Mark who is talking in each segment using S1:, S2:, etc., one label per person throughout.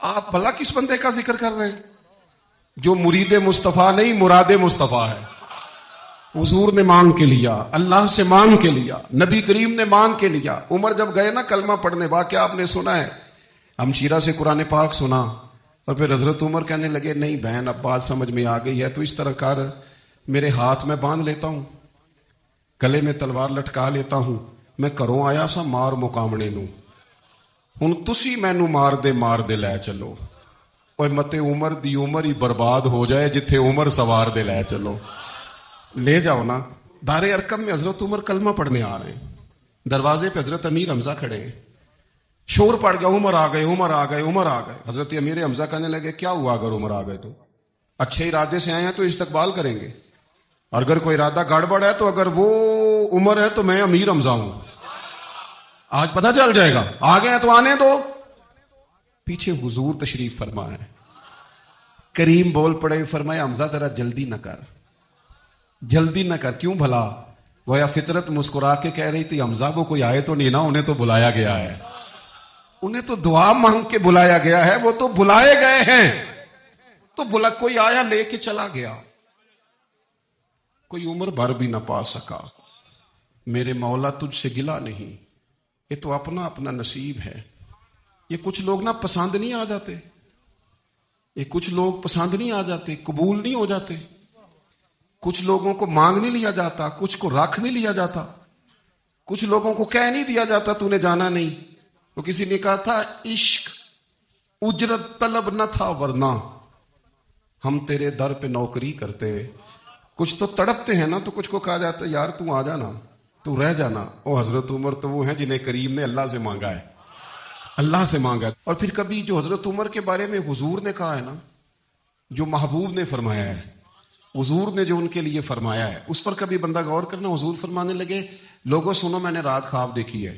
S1: آپ بھلا کس بندے کا ذکر کر رہے ہیں جو مرید مصطفیٰ نہیں مراد مصطفیٰ ہے؟ حضور نے مانگ کے لیا، اللہ سے مانگ کے لیا، نبی کریم نے مانگ کے لیا۔ عمر جب گئے نا کلمہ پڑھنے، واقعہ آپ نے سنا ہے، ہمشیرہ سے قرآن پاک سنا، اور پھر حضرت عمر کہنے لگے نہیں بہن اب بات سمجھ میں آ گئی ہے تو اس طرح کر، میرے ہاتھ میں باندھ لیتا ہوں، گلے میں تلوار لٹکا لیتا ہوں، میں کروں آیا سا مار مقامنے نو، ہن تسی مینو مار دے لے چلو، اور مت عمر دی عمر ہی برباد ہو جائے جتھے عمر سوار دے لے چلو، لے جاؤ نا۔ دار ارقم میں حضرت عمر کلمہ پڑھنے آ رہے ہیں، دروازے پہ حضرت امیر حمزہ کھڑے ہیں، شور پڑ گیا عمر آ گئے عمر آ گئے عمر آ گئے۔ حضرت امیر حمزہ کہنے لگے کیا ہوا اگر عمر آ گئے تو؟ اچھے ارادے سے آئے ہیں تو استقبال کریں گے، اور اگر کوئی ارادہ گڑبڑ ہے تو اگر وہ عمر ہے تو میں امیر حمزہ ہوں، آج پتہ چل جائے گا، آ گئے ہیں تو آنے دو۔ پیچھے حضور تشریف فرما ہے، کریم بول پڑے، فرمایا حمزہ ذرا جلدی نہ کر، جلدی نہ کر، کیوں بھلا؟ گویا فطرت مسکرا کے کہہ رہی تھی حمزہ وہ کوئی آئے تو نہیں نا، انہیں تو بلایا گیا ہے، انہیں تو دعا مانگ کے بلایا گیا ہے، وہ تو بلائے گئے ہیں، تو بلا کوئی آیا لے کے چلا گیا، کوئی عمر بھر بھی نہ پا سکا۔ میرے مولا تجھ سے گلا نہیں، یہ تو اپنا اپنا نصیب ہے۔ یہ کچھ لوگ نا پسند نہیں آ جاتے، یہ کچھ لوگ پسند نہیں آ جاتے، قبول نہیں ہو جاتے، کچھ لوگوں کو مانگ نہیں لیا جاتا، کچھ کو رکھ نہیں لیا جاتا، کچھ لوگوں کو کہہ نہیں دیا جاتا تو نے جانا نہیں۔ تو کسی نے کہا تھا عشق اجرت طلب نہ تھا ورنہ ہم تیرے در پہ نوکری کرتے۔ کچھ تو تڑپتے ہیں نا، تو کچھ کو کہا جاتا ہے یار تو آ جانا، تو رہ جانا۔ او حضرت عمر تو وہ ہیں جنہیں کریم نے اللہ سے مانگا ہے، اللہ سے مانگا ہے۔ اور پھر کبھی جو حضرت عمر کے بارے میں حضور نے کہا ہے نا، جو محبوب نے فرمایا ہے، حضور نے جو ان کے لیے فرمایا ہے، اس پر کبھی بندہ غور کرنا۔ حضور فرمانے لگے لوگوں سنو میں نے رات خواب دیکھی ہے،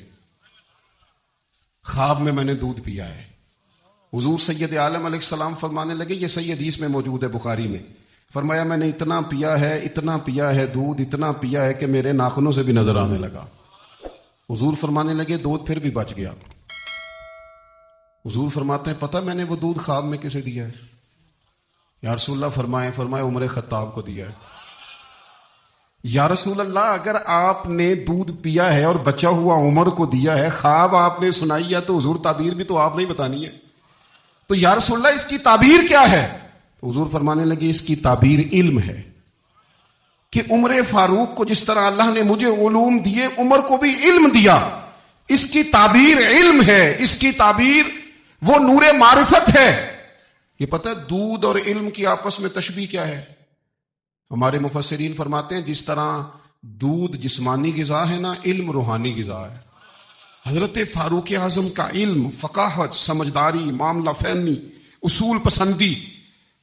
S1: خواب میں نے دودھ پیا ہے۔ حضور سید عالم علیہ السلام فرمانے لگے، یہ صحیح حدیث میں موجود ہے بخاری میں، فرمایا میں نے اتنا پیا ہے دودھ، اتنا پیا ہے کہ میرے ناخنوں سے بھی نظر آنے لگا۔ حضور فرمانے لگے دودھ پھر بھی بچ گیا۔ حضور فرماتے ہیں پتہ میں نے وہ دودھ خواب میں کسے دیا ہے؟ یا رسول اللہ فرمایا عمر خطاب کو دیا ہے۔ یا رسول اللہ اگر آپ نے دودھ پیا ہے اور بچا ہوا عمر کو دیا ہے، خواب آپ نے سنائی ہے، تو حضور تعبیر بھی تو آپ نہیں بتانی ہے، تو یا رسول اللہ اس کی تعبیر کیا ہے؟ حضور فرمانے لگے اس کی تعبیر علم ہے، کہ عمر فاروق کو جس طرح اللہ نے مجھے علوم دیے عمر کو بھی علم دیا، اس کی تعبیر علم ہے، اس کی تعبیر وہ نور معرفت ہے۔ یہ پتہ ہے دودھ اور علم کی آپس میں تشبیہ کیا ہے؟ ہمارے مفسرین فرماتے ہیں جس طرح دودھ جسمانی غذا ہے نا، علم روحانی غذا ہے۔ حضرت فاروق اعظم کا علم، فقاہت، سمجھداری، معاملہ فہمی، اصول پسندی،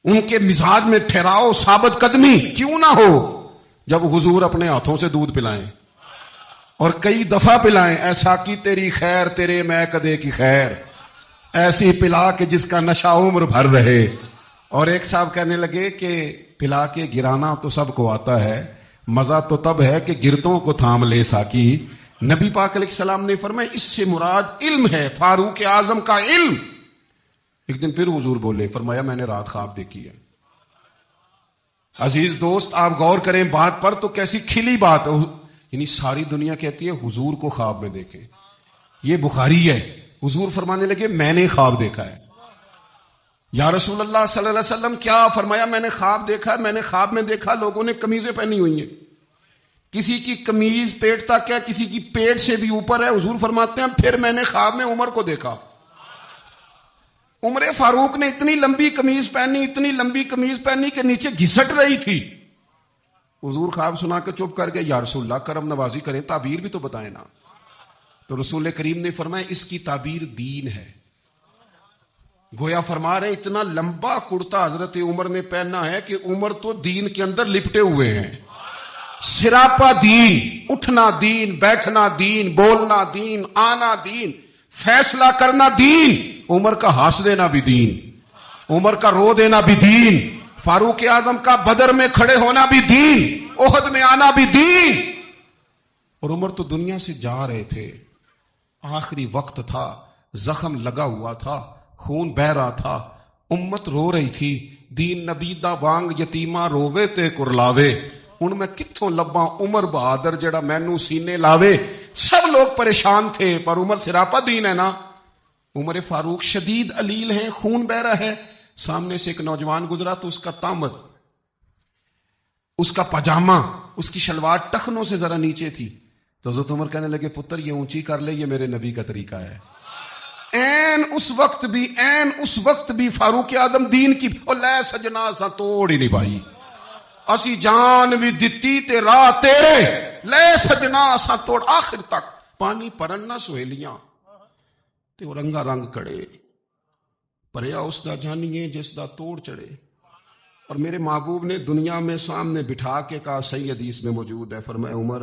S1: ان کے مزاج میں ٹھہراؤ، ثابت قدمی کیوں نہ ہو، جب حضور اپنے ہاتھوں سے دودھ پلائیں اور کئی دفعہ پلائیں، ایسا کی تیری خیر تیرے میں کدے کی خیر، ایسی پلا کہ جس کا نشہ عمر بھر رہے۔ اور ایک صاحب کہنے لگے کہ پلا کے گرانا تو سب کو آتا ہے، مزہ تو تب ہے کہ گرتوں کو تھام لے ساکی۔ نبی پاک علیہ السلام نے فرمایا اس سے مراد علم ہے، فاروق اعظم کا علم۔ ایک دن پھر حضور بولے، فرمایا میں نے رات خواب دیکھی ہے۔ عزیز دوست آپ غور کریں بات پر، تو کیسی کھلی بات، یعنی ساری دنیا کہتی ہے حضور کو خواب میں دیکھیں، یہ بخاری ہے۔ حضور فرمانے لگے میں نے خواب دیکھا ہے۔ یا رسول اللہ صلی اللہ علیہ وسلم کیا؟ فرمایا میں نے خواب دیکھا ہے، میں نے خواب میں دیکھا لوگوں نے قمیضیں پہنی ہوئی ہیں، کسی کی قمیض پیٹ تک ہے، کسی کی پیٹ سے بھی اوپر ہے۔ حضور فرماتے ہیں پھر میں نے خواب میں عمر کو دیکھا، عمر فاروق نے اتنی لمبی قمیض پہنی، اتنی لمبی قمیض پہنی کہ نیچے گھسٹ رہی تھی۔ حضور خواب سنا کے چپ کر کے یا رسول اللہ کرم نوازی کریں، تعبیر بھی تو بتائیں نا۔ تو رسول کریم نے فرمایا اس کی تعبیر دین ہے۔ گویا فرما رہے اتنا لمبا کرتا حضرت عمر نے پہنا ہے کہ عمر تو دین کے اندر لپٹے ہوئے ہیں، سراپا دین، اٹھنا دین، بیٹھنا دین، بولنا دین، آنا دین، فیصلہ کرنا دین۔ عمر کا ہنس دینا بھی دین، عمر کا رو دینا بھی دین، فاروق اعظم کا بدر میں کھڑے ہونا بھی دین، احد میں آنا بھی دین۔ اور عمر تو دنیا سے جا رہے تھے، آخری وقت تھا، زخم لگا ہوا تھا، خون بہ رہا تھا، امت رو رہی تھی، دین نبی دا وانگ یتیماں رووے تے کرلاوے، ہن میں کتھوں لباں عمر بہادر جڑا مینوں سینے لاوے۔ سب لوگ پریشان تھے، پر عمر سراپا دین ہے نا۔ عمر فاروق شدید علیل ہیں، خون بہ رہا ہے، سامنے سے ایک نوجوان گزرا تو اس کا تامد، اس کا پاجامہ، اس کی شلوار ٹخنوں سے ذرا نیچے تھی، تو حضرت عمر کہنے لگے پتر یہ اونچی کر لے، یہ میرے نبی کا طریقہ ہے۔ این اس وقت بھی فاروق اعظم دین کی اور لے سجنا سا توڑ ہی نہیں پائی، اسی جان بھی دتی تے راہ تیرے، لے سجنا سا توڑ، آخر تک پانی پرن نہ سہیلیاں تے وہ رنگا رنگ کڑے، پریا اس دا جانیے جس دا توڑ چڑھے۔ اور میرے محبوب نے دنیا میں سامنے بٹھا کے کہا، صحیح حدیث میں موجود ہے، فرمایا عمر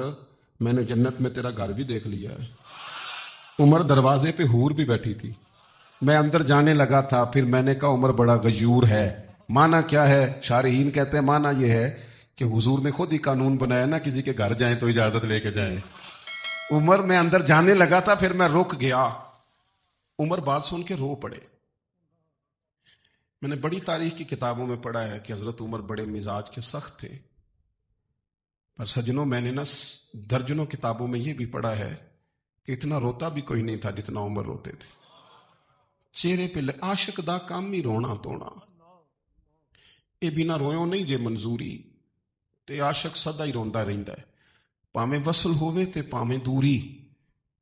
S1: میں نے جنت میں تیرا گھر بھی دیکھ لیا ہے۔ عمر دروازے پہ حور بھی بیٹھی تھی، میں اندر جانے لگا تھا، پھر میں نے کہا عمر بڑا غیور ہے۔ معنی کیا ہے؟ شارحین کہتے ہیں معنی یہ ہے کہ حضور نے خود ہی قانون بنایا نا، کسی کے گھر جائیں تو اجازت لے کے جائیں۔ عمر میں اندر جانے لگا تھا، پھر میں رک گیا۔ عمر بات سن کے رو پڑے۔ میں نے بڑی تاریخ کی کتابوں میں پڑھا ہے کہ حضرت عمر بڑے مزاج کے سخت تھے، پر سجنوں میں نے نا درجنوں کتابوں میں یہ بھی پڑھا ہے کہ اتنا روتا بھی کوئی نہیں تھا جتنا عمر روتے تھے۔ چہرے پہ عاشق دا کام ہی رونا تونا، اے بنا رویوں نہیں جے منظوری، تے عاشق سدا ہی روندا رہندا ہے، پاویں وصل ہووے تے پاویں دوری۔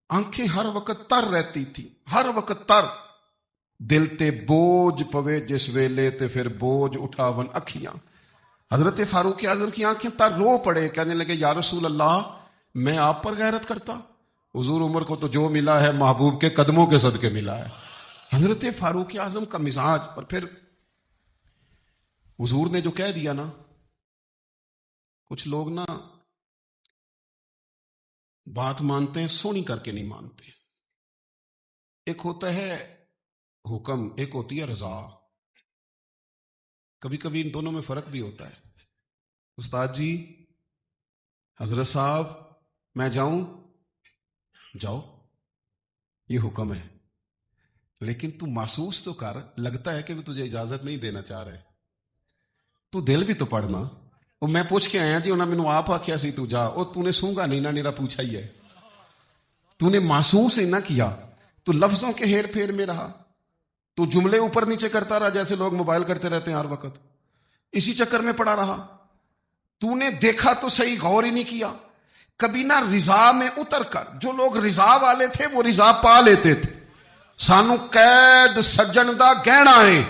S1: آنکھیں ہر وقت تر رہتی تھی، ہر وقت تر، دل تے بوجھ پوے جس ویلے تے پھر بوجھ اٹھاون اکھیاں۔ حضرت فاروق اعظم کی آنکھیں تر رو پڑے، کہنے لگے یا رسول اللہ میں آپ پر غیرت کرتا؟ حضور عمر کو تو جو ملا ہے محبوب کے قدموں کے صدقے ملا ہے۔ حضرت فاروق اعظم کا مزاج، اور پھر حضور نے جو کہہ دیا نا، کچھ لوگ نا بات مانتے ہیں سونی کر کے نہیں مانتے۔ ایک ہوتا ہے حکم، ایک ہوتی ہے رضا، کبھی کبھی ان دونوں میں فرق بھی ہوتا ہے۔ استاد جی، حضرت صاحب میں جاؤں؟ جاؤ، یہ حکم ہے، لیکن تو محسوس تو کر، لگتا ہے کہ وہ تجھے اجازت نہیں دینا چاہ رہے، تو دل بھی تو پڑھنا۔ اور میں پوچھ کے آیا جی انہوں نے مینوں آپ آکھیا سی تو جا، اور تو نے سونگا نہیں نا، نیرا پوچھا ہی ہے، تو نے محسوس ہی نہ کیا، تو لفظوں کے ہیر پھیر میں رہا، تو جملے اوپر نیچے کرتا رہا جیسے لوگ موبائل کرتے رہتے ہیں ہر وقت، اسی چکر میں پڑا رہا۔ تو نے دیکھا تو صحیح، غور ہی نہیں کیا کبھی نہ رضا میں اتر کر۔ جو لوگ رضا والے تھے وہ رضا پا لیتے تھے۔ سانو قید سجن دا گہنا ہے،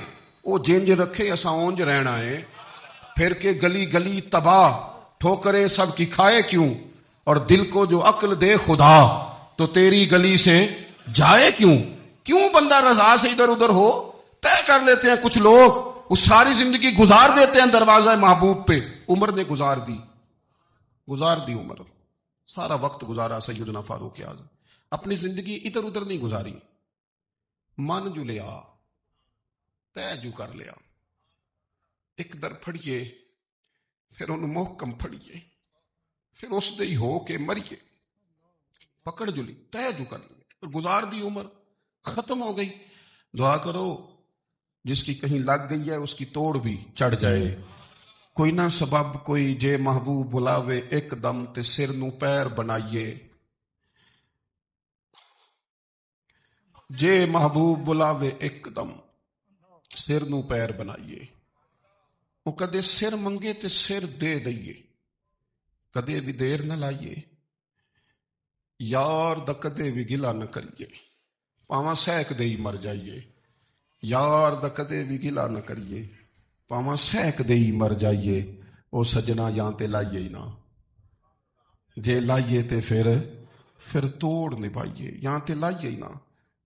S1: وہ جنج رکھے اسا اونج رہنا ہے، پھر کے گلی گلی تباہ، ٹھوکرے سب کی کھائے کیوں، اور دل کو جو عقل دے خدا، تو تیری گلی سے جائے کیوں۔ کیوں بندہ رضا سے ادھر ادھر ہو؟ طے کر لیتے ہیں کچھ لوگ، وہ ساری زندگی گزار دیتے ہیں دروازہ محبوب پہ۔ عمر نے گزار دی عمر، سارا وقت گزارا سیدنا فاروق اعظم، اپنی زندگی ادھر ادھر نہیں گزاری۔ من جو لیا، طے جو کر لیا، ایک در پھڑیے، پھر انہوں محکم پھڑیے، پھر اس دے ہی ہو کے مریے، پکڑ جو لی، طے جو کر لی، اور گزار دی عمر، ختم ہو گئی۔ دعا کرو جس کی کہیں لگ گئی ہے اس کی توڑ بھی چڑھ جائے۔ کوئی نہ سبب کوئی جے محبوب بلاوے ایک دم تے سر نو پیر بنائیے، جے محبوب بلاوے ایک دم سر نو پیر بنائیے۔ وہ کدے سر منگے تے سر دے دئیے، کدے بھی دیر نہ لائیے، یار دا کدے بھی گلا نہ کریے، پاواں سہک دے ہی مر جائیے، یار دا کدے بھی گلا نہ کریے، پاواں سہک دے ہی مر جائیے۔ او سجنا یہاں تے لائیے ہی نہ، جے لائیے تے پھر توڑ نبھائیے، یہاں تے لائیے ہی نہ۔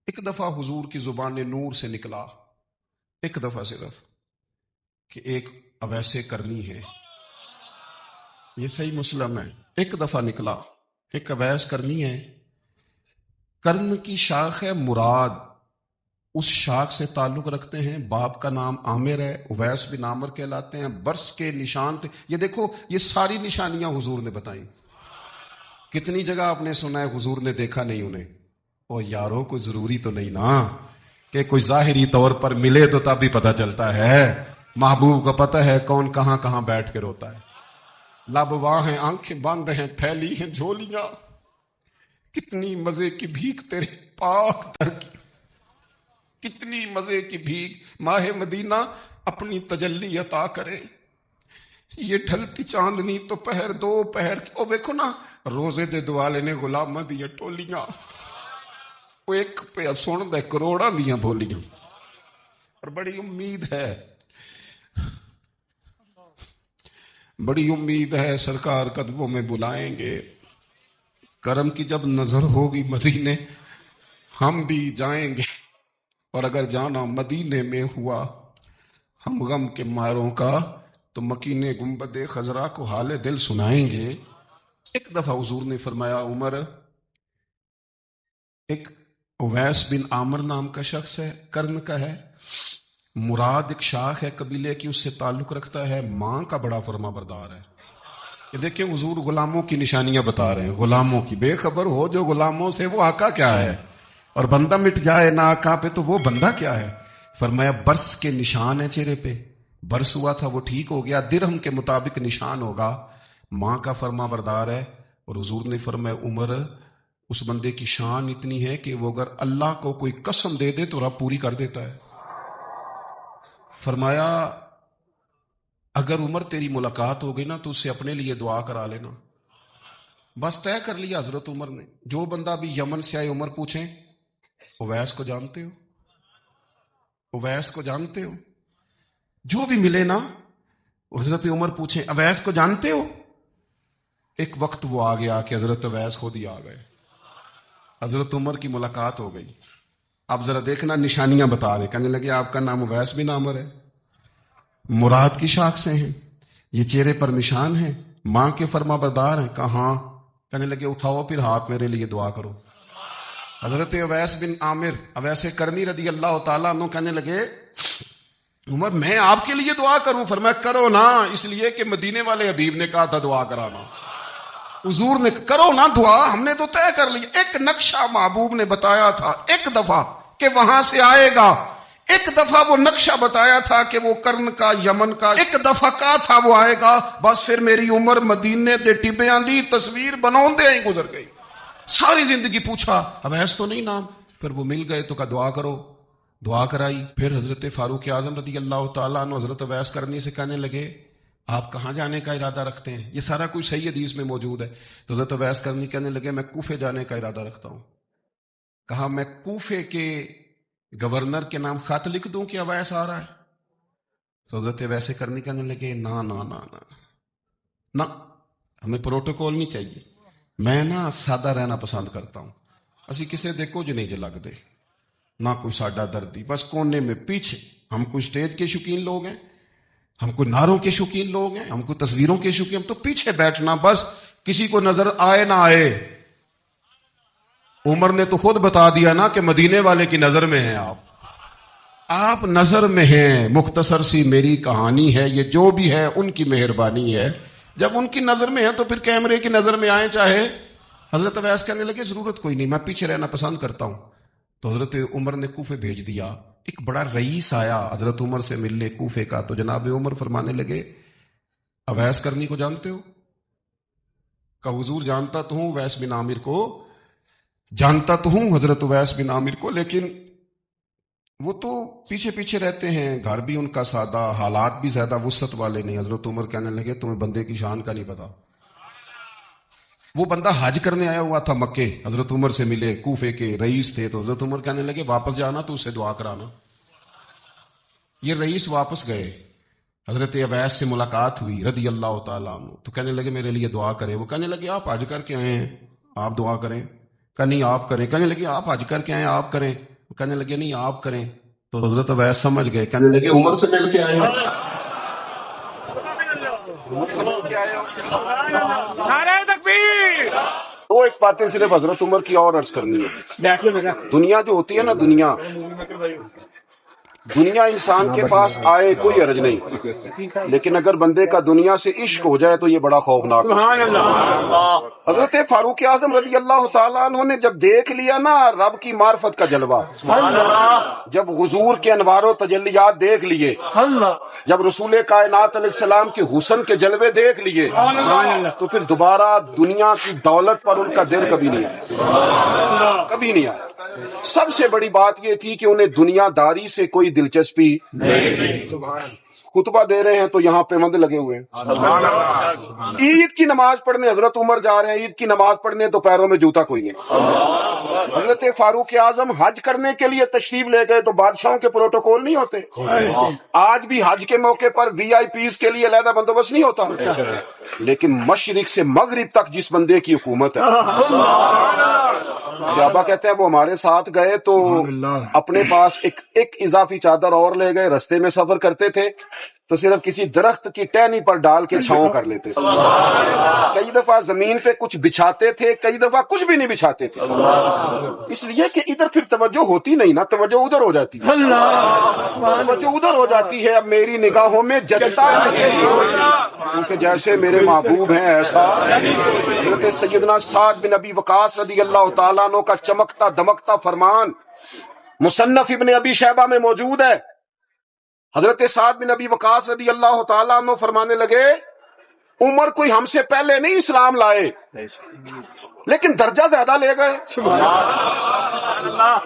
S1: ایک دفعہ حضور کی زبان نور سے نکلا، ایک دفعہ صرف، کہ ایک اویسے کرنی ہے، یہ صحیح مسلم ہے، ایک دفعہ نکلا، ایک اویس کرنی ہے۔ کرن کی شاخ ہے مراد، اس شاخ سے تعلق رکھتے ہیں، باپ کا نام عامر ہے، اویس بن عامر کہلاتے ہیں، برس کے نشان تھے۔ یہ دیکھو یہ ساری نشانیاں حضور نے بتائیں۔ کتنی جگہ آپ نے سنا ہے حضور نے دیکھا نہیں انہیں، اور یاروں کو ضروری تو نہیں نا کہ کوئی ظاہری طور پر ملے تو تب بھی پتہ چلتا ہے محبوب کو پتہ ہے کون کہاں کہاں بیٹھ کے روتا ہے. لب واں ہیں آنکھیں بند ہیں پھیلی ہیں جھولیاں, کتنی مزے کی بھیک تیرے پاک در کی, کتنی مزے کی بھیک. ماہ مدینہ اپنی تجلی عطا کرے. یہ ڈھلتی چاندنی تو پہر دو پہر کی. او دیکھو نا روزے دے دوالے نے غلاماں دیاں ٹولیاں, وہ ایک پہ سن دے کروڑاں دیاں بولیاں. اور بڑی امید ہے, بڑی امید ہے سرکار قدموں میں بلائیں گے. کرم کی جب نظر ہوگی مدینے ہم بھی جائیں گے. اور اگر جانا مدینے میں ہوا ہم غم کے ماروں کا تو مکینے گنبد خضرا کو حال دل سنائیں گے. ایک دفعہ حضور نے فرمایا عمر, ایک اویس بن عامر نام کا شخص ہے, کرن کا ہے, مراد ایک شاخ ہے قبیلے کی, اس سے تعلق رکھتا ہے, ماں کا بڑا فرما بردار ہے. یہ دیکھیں حضور غلاموں کی نشانیاں بتا رہے ہیں, غلاموں کی. بے خبر ہو جو غلاموں سے وہ آقا کیا ہے, اور بندہ مٹ جائے نہ آقا پہ تو وہ بندہ کیا ہے. فرمایا برس کے نشان ہے چہرے پہ, برس ہوا تھا وہ ٹھیک ہو گیا, درہم کے مطابق نشان ہوگا, ماں کا فرما بردار ہے. اور حضور نے فرمایا عمر اس بندے کی شان اتنی ہے کہ وہ اگر اللہ کو کوئی قسم دے دے تو رب پوری کر دیتا ہے. فرمایا اگر عمر تیری ملاقات ہو گئی نا تو اس سے اپنے لیے دعا کرا لینا. بس طے کر لیا حضرت عمر نے. جو بندہ بھی یمن سے آئے عمر پوچھیں اویس کو جانتے ہو, اویس کو جانتے ہو, جو بھی ملے نا حضرت عمر پوچھیں اویس کو جانتے ہو. ایک وقت وہ آ گیا کہ حضرت اویس خود ہی آ گئے, حضرت عمر کی ملاقات ہو گئی. اب ذرا دیکھنا نشانیاں بتا رہے, کہنے لگے آپ کا نام اویس بن عامر ہے, مراد کی شاخ سے ہیں, یہ چہرے پر نشان ہیں, ماں کے فرما بردار ہیں. کہاں؟ کہنے لگے اٹھاؤ پھر ہاتھ میرے لیے دعا کرو. حضرت اویس بن عامر اویس کرنی رضی اللہ تعالیٰ عنہ کہنے لگے عمر میں آپ کے لیے دعا کروں. فرمایا کرو نا, اس لیے کہ مدینے والے حبیب نے کہا تھا دعا کرانا. حضور نے کرو نا دعا, ہم نے تو طے کر لیا. ایک نقشہ محبوب نے بتایا تھا ایک دفعہ کہ وہاں سے آئے گا, ایک دفعہ وہ نقشہ بتایا تھا کہ وہ کرن کا یمن کا, ایک دفعہ کہا تھا وہ آئے گا. بس پھر میری عمر مدینے دے ٹبیاں دی تصویر بناؤندے ہی گزر گئی. ساری زندگی پوچھا اویس تو نہیں نام, پھر وہ مل گئے تو کہا دعا کرو, دعا کرائی. پھر حضرت فاروق اعظم رضی اللہ تعالیٰ عنہ حضرت اویس کرنی سے کہنے لگے آپ کہاں جانے کا ارادہ رکھتے ہیں؟ یہ سارا کچھ صحیح حدیث میں موجود ہے. تو حضرت اویس کرنی کہنے لگے میں کوفے جانے کا ارادہ رکھتا ہوں. کہا میں کوفے کے گورنر کے نام خط لکھ دوں کہ اویس آ رہا ہے؟ تو حضرت اویس کرنی کہنے لگے نا نا نا نا نا, ہمیں پروٹوکول نہیں چاہیے, میں نا سادہ رہنا پسند کرتا ہوں. اسی کسے دے کچھ نہیں جے لگ دے, نہ کوئی ساڈا دردی, بس کونے میں پیچھے. ہم کوئی اسٹیج کے شوقین لوگ ہیں, ہم کوئی نعروں کے شوقین لوگ ہیں, ہم کوئی تصویروں کے شوقین, ہم تو پیچھے بیٹھنا بس, کسی کو نظر آئے نہ آئے. عمر نے تو خود بتا دیا نا کہ مدینے والے کی نظر میں ہیں آپ نظر میں ہیں. مختصر سی میری کہانی ہے, یہ جو بھی ہے ان کی مہربانی ہے. جب ان کی نظر میں ہے تو پھر کیمرے کی نظر میں آئے چاہے. حضرت اویس کہنے لگے ضرورت کوئی نہیں, میں پیچھے رہنا پسند کرتا ہوں. تو حضرت عمر نے کوفے بھیج دیا. ایک بڑا رئیس آیا حضرت عمر سے ملنے کوفے کا, تو جناب عمر فرمانے لگے اویس کرنی کو جانتے ہو؟ کہ حضور جانتا تو ہوں, اویس بن عامر کو جانتا تو ہوں, حضرت اویس بن عامر کو, لیکن وہ تو پیچھے پیچھے رہتے ہیں, گھر بھی ان کا سادہ, حالات بھی زیادہ وسعت والے نہیں. حضرت عمر کہنے لگے تمہیں بندے کی شان کا نہیں پتا. وہ بندہ حج کرنے آیا ہوا تھا مکے, حضرت عمر سے ملے, کوفے کے رئیس تھے. تو حضرت عمر کہنے لگے واپس جانا تو اسے دعا کرانا. یہ رئیس واپس گئے, حضرت اویس سے ملاقات ہوئی رضی اللہ تعالیٰ عنہ. تو کہنے لگے میرے لیے دعا کریں. وہ کہنے لگے آپ حج کر کے آئے ہیں, آپ دعا کریں. کہ نہیں آپ کریں. کہنے لگے آپ حج کر کے آئے ہیں, آپ کریں. کہنے لگے نہیں آپ کریں. تو حضرت اویس سمجھ گئے, کہنے لگے عمر سے مل کے آئے ہیں,
S2: نعرہ تکبیر.
S1: وہ ایک باتیں صرف حضرت عمر کی اور عرض کرنی ہے. دنیا جو ہوتی ہے نا, دنیا دنیا انسان کے پاس آئے کوئی عرض نہیں، لیکن اگر بندے کا دنیا سے عشق ہو جائے تو یہ بڑا خوفناک ہے۔ حضرت فاروق اعظم رضی اللہ تعالیٰ عنہ نے جب دیکھ لیا نا رب کی معرفت کا جلوہ، جب حضور کے انوار و تجلیات دیکھ لیے، جب رسول کائنات علیہ السلام کے حسن کے جلوے دیکھ لیے، تو پھر دوبارہ دنیا کی دولت پر ان کا دل کبھی نہیں آیا، کبھی نہیں آیا۔ سب سے بڑی بات یہ تھی کہ انہیں دنیا داری سے کوئی دلچسپی نہیں۔ خطبہ دے رہے ہیں تو یہاں پہ مند لگے ہوئے ہیں، عید کی نماز پڑھنے حضرت عمر جا رہے ہیں، عید کی نماز پڑھنے تو پیروں میں جوتا کوئی نہیں۔ حضرت فاروق اعظم حج کرنے کے لیے تشریف لے گئے تو بادشاہوں کے پروٹوکول نہیں ہوتے، آج بھی حج کے موقع پر وی آئی پیز کے لیے علیحدہ بندوبست نہیں ہوتا، لیکن مشرق سے مغرب تک جس بندے کی حکومت ہے، صحابہ کہتے ہیں وہ ہمارے ساتھ گئے تو اپنے پاس ایک اضافی چادر اور لے گئے، رستے میں سفر کرتے تھے تو صرف کسی درخت کی ٹہنی پر ڈال کے چھاؤں کر لیتے تھے، کئی دفعہ زمین پہ کچھ بچھاتے تھے، کئی دفعہ کچھ بھی نہیں بچھاتے تھے، اس لیے کہ ادھر پھر توجہ ہوتی نہیں نا، توجہ ادھر ہو جاتی ہے، توجہ ادھر ہو جاتی ہے۔ اب میری نگاہوں میں جچتا ہے کیونکہ جیسے میرے محبوب ہیں ایسا حضرت سیدنا سعد بن ابی وقاص رضی اللہ تعالیٰ عنہ کا چمکتا دمکتا فرمان مصنف ابن ابی شیبہ میں موجود ہے۔ حضرت سعد بن ابی وقاص رضی اللہ تعالیٰ عنہ فرمانے لگے عمر کوئی ہم سے پہلے نہیں اسلام لائے لیکن درجہ زیادہ لے گئے۔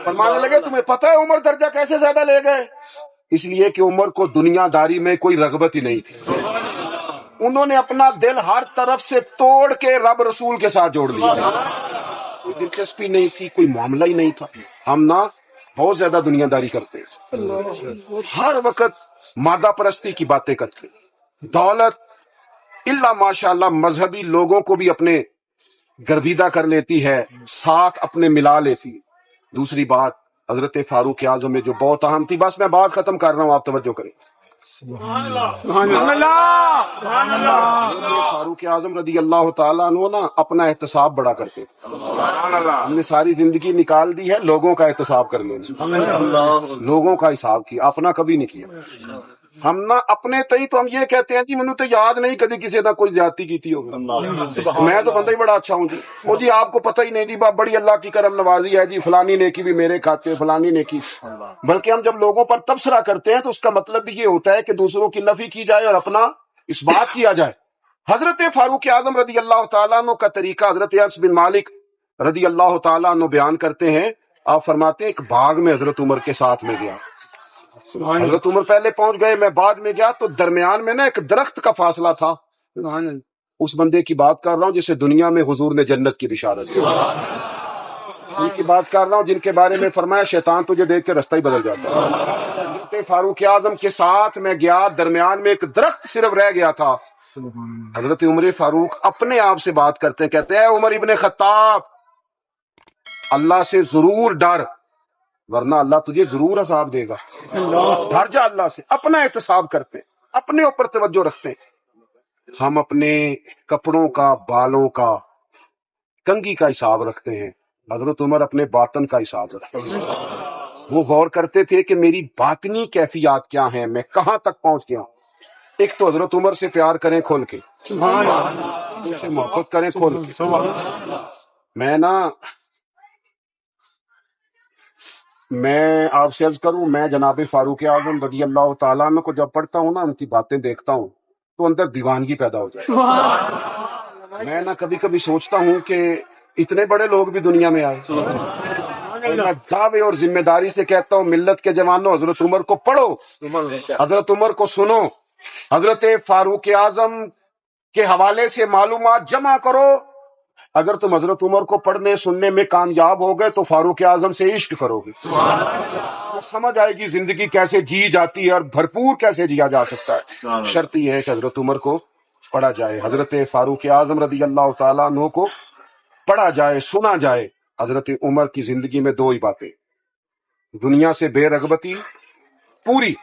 S1: فرمانے لگے تمہیں پتہ ہے عمر درجہ کیسے زیادہ لے گئے؟ اس لیے کہ عمر کو دنیا داری میں کوئی رغبت ہی نہیں تھی، انہوں نے اپنا دل ہر طرف سے توڑ کے رب رسول کے ساتھ جوڑ لیا، کوئی دلچسپی نہیں تھی، کوئی معاملہ ہی نہیں تھا۔ ہم نا بہت زیادہ دنیا داری کرتے، ہر وقت مادہ پرستی کی باتیں کرتے، دولت الا ماشاء اللہ مذہبی لوگوں کو بھی اپنے گرویدہ کر لیتی ہے، ساتھ اپنے ملا لیتی۔ دوسری بات حضرت فاروق اعظم میں جو بہت اہم تھی، بس میں بات ختم کر رہا ہوں، آپ توجہ کریں۔ فاروق اعظم رضی اللہ تعالیٰ عنہ نا اپنا احتساب بڑا کرتے، ہم نے ساری زندگی نکال دی ہے لوگوں کا احتساب کرنے میں، لوگوں کا حساب کیا، اپنا کبھی نہیں کیا۔ ہم نا اپنے تئی تو ہم یہ کہتے ہیں جی مجھے تو یاد نہیں کبھی کسی نے کوئی زیادتی کی تھی ہوگی، میں تو بندہ ہی بڑا اچھا ہوں جی، وہ جی آپ کو پتہ ہی نہیں جی بڑی اللہ کی کرم نوازی ہے جی، فلانی نیکی بھی میرے کھاتے، فلانی نیکی۔ بلکہ ہم جب لوگوں پر تبصرہ کرتے ہیں تو اس کا مطلب بھی یہ ہوتا ہے کہ دوسروں کی نفی کی جائے اور اپنا اس بات کیا جائے۔ حضرت فاروق اعظم رضی اللہ تعالیٰ عنہ کا طریقہ حضرت انس بن مالک رضی اللہ تعالیٰ عنہ بیان کرتے ہیں، آپ فرماتے ہیں ایک باغ میں حضرت عمر کے ساتھ میں گیا، حضرت عمر پہلے پہنچ گئے، میں بعد میں گیا تو درمیان میں نا ایک درخت کا فاصلہ تھا، اس بندے کی بات کر رہا ہوں جسے دنیا میں حضور نے جنت کی بشارت دی، ان کی بات کر رہا ہوں جن کے بارے میں فرمایا شیطان تجھے دیکھ کے رستہ ہی بدل جاتا ہے۔ حضرت فاروق اعظم کے ساتھ میں گیا، درمیان میں ایک درخت صرف رہ گیا تھا، حضرت عمر فاروق اپنے آپ سے بات کرتے ہیں، کہتے ہیں اے عمر ابن خطاب اللہ سے ضرور ڈر ورنہ اللہ تجھے ضرور عذاب دے گا، ڈر جا اللہ سے۔ اپنا احتساب کرتے ہیں، اپنے اوپر توجہ رکھتے ہیں، ہم اپنے کپڑوں کا، بالوں کا، کنگھی کا حساب رکھتے ہیں، حضرت عمر اپنے باطن کا حساب رکھتے ہیں، وہ غور کرتے تھے کہ میری باطنی کیفیات کیا ہیں، میں کہاں تک پہنچ گیا۔ ایک تو حضرت عمر سے پیار کریں کھول کے، ان سے محبت کریں کھول کے۔ میں آپ سے عرض کروں، میں جناب فاروق اعظم رضی اللہ تعالیٰ عنہ کو جب پڑھتا ہوں نا، ان کی باتیں دیکھتا ہوں تو اندر دیوانگی پیدا ہو جائے۔ میں نا کبھی کبھی سوچتا ہوں کہ اتنے بڑے لوگ بھی دنیا میں آئے، اور میں دعوے اور ذمہ داری سے کہتا ہوں ملت کے جوانوں حضرت عمر کو پڑھو، حضرت عمر کو سنو، حضرت فاروق اعظم کے حوالے سے معلومات جمع کرو۔ اگر تم حضرت عمر کو پڑھنے سننے میں کامیاب ہو گئے تو فاروق اعظم سے عشق کرو گے، سمجھ آئے گی زندگی کیسے جی جاتی ہے اور بھرپور کیسے جیا جا سکتا ہے۔ شرط یہ ہے کہ حضرت عمر کو پڑھا جائے، حضرت فاروق اعظم رضی اللہ تعالیٰ عنہ کو پڑھا جائے، سنا جائے۔ حضرت عمر کی زندگی میں دو ہی باتیں، دنیا سے بے رغبتی پوری،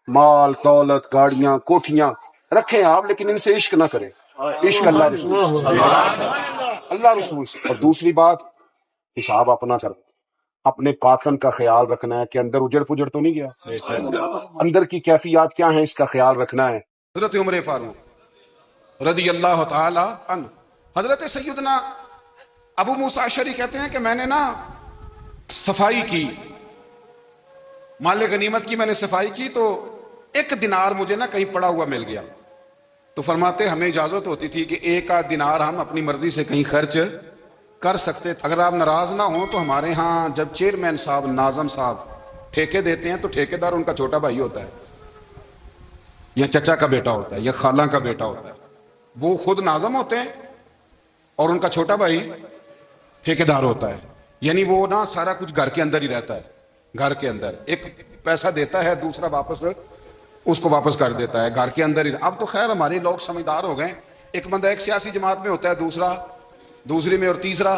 S1: مال دولت گاڑیاں کوٹھیاں رکھیں آپ لیکن ان سے عشق نہ کریں، عشق اللہ رسول سے، اللہ رسول سے۔ اور دوسری بات حساب اپنا کرو، اپنے پاکن کا خیال رکھنا ہے کہ اندر اجڑ پجڑ تو نہیں گیا، اندر کی کیفیات کیا ہیں اس کا خیال رکھنا ہے۔ حضرت عمر فاروق رضی اللہ تعالی عنہ، حضرت سیدنا ابو موسیٰ اشعری کہتے ہیں کہ میں نے نا صفائی کی، مال غنیمت کی میں نے صفائی کی، تو ایک دینار مجھے نا کہیں پڑا ہوا مل گیا، تو فرماتے ہمیں اجازت ہوتی تھی کہ ایک آدھ دینار ہم اپنی مرضی سے کہیں خرچ کر سکتے تھے۔ اگر آپ ناراض نہ ہوں تو ہمارے ہاں جب چیئرمین صاحب، ناظم صاحب ٹھیکے دیتے ہیں تو ٹھیکیدار ان کا چھوٹا بھائی ہوتا ہے یا چچا کا بیٹا ہوتا ہے یا خالہ کا بیٹا ہوتا ہے، وہ خود ناظم ہوتے ہیں اور ان کا چھوٹا بھائی ٹھیکیدار ہوتا ہے، یعنی وہ نا سارا کچھ گھر کے اندر ہی رہتا ہے، گھر کے اندر ایک پیسہ دیتا ہے، دوسرا واپس اس کو واپس کر دیتا ہے، گھر کے اندر ہی۔ اب تو خیر ہمارے لوگ سمجھدار ہو گئے، ایک بندہ ایک سیاسی جماعت میں ہوتا ہے، دوسرا دوسری میں، اور تیسرا